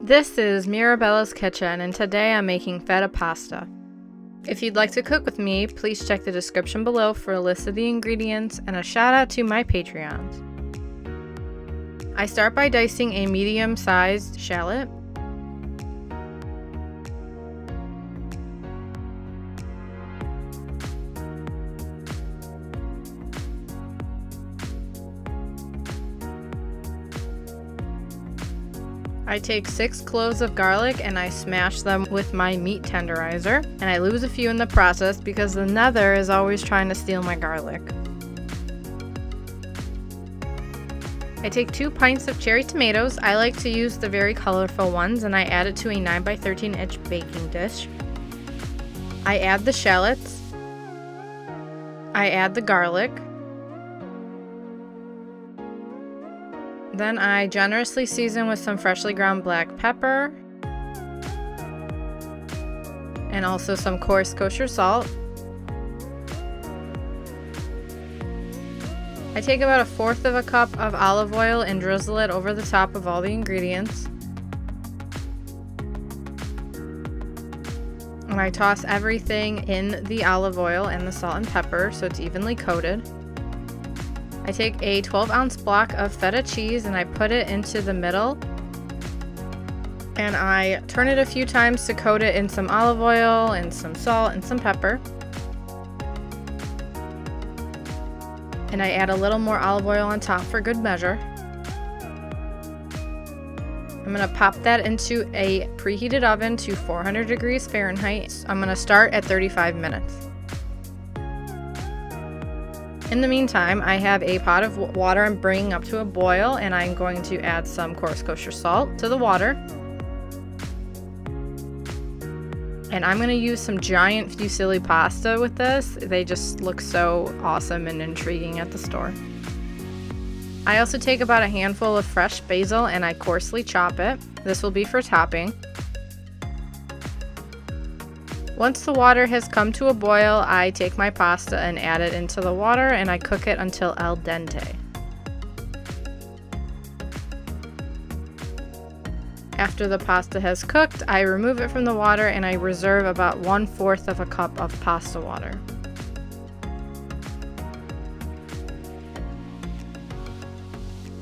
This is Mirabella's kitchen, and today I'm making feta pasta. If you'd like to cook with me, please check the description below for a list of the ingredients and a shout out to my Patreons. I start by dicing a medium-sized shallot. I take 6 cloves of garlic and I smash them with my meat tenderizer, and I lose a few in the process because the nether is always trying to steal my garlic. I take 2 pints of cherry tomatoes. I like to use the very colorful ones, and I add it to a 9x13 inch baking dish. I add the shallots. I add the garlic. Then I generously season with some freshly ground black pepper and also some coarse kosher salt. I take about 1/4 of a cup of olive oil and drizzle it over the top of all the ingredients. And I toss everything in the olive oil and the salt and pepper so it's evenly coated. I take a 12-ounce block of feta cheese and I put it into the middle, and I turn it a few times to coat it in some olive oil and some salt and some pepper. And I add a little more olive oil on top for good measure. I'm going to pop that into a preheated oven to 400 degrees Fahrenheit. I'm going to start at 35 minutes. In the meantime, I have a pot of water I'm bringing up to a boil, and I'm going to add some coarse kosher salt to the water. And I'm going to use some giant fusilli pasta with this. They just look so awesome and intriguing at the store. I also take about a handful of fresh basil and I coarsely chop it. This will be for topping. Once the water has come to a boil, I take my pasta and add it into the water, and I cook it until al dente. After the pasta has cooked, I remove it from the water and I reserve about 1/4 of a cup of pasta water.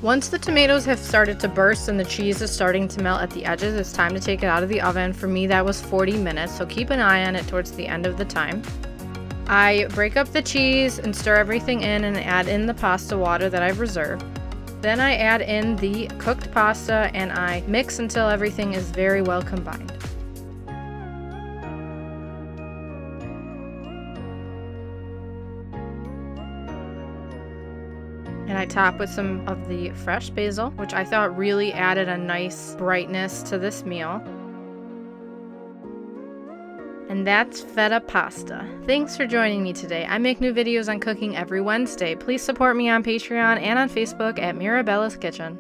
Once the tomatoes have started to burst and the cheese is starting to melt at the edges, it's time to take it out of the oven. For me, that was 40 minutes, so keep an eye on it towards the end of the time. I break up the cheese and stir everything in and add in the pasta water that I've reserved. Then I add in the cooked pasta and I mix until everything is very well combined. And I top with some of the fresh basil, which I thought really added a nice brightness to this meal. And that's feta pasta. Thanks for joining me today. I make new videos on cooking every Wednesday. Please support me on Patreon and on Facebook at Mirabella's Kitchen.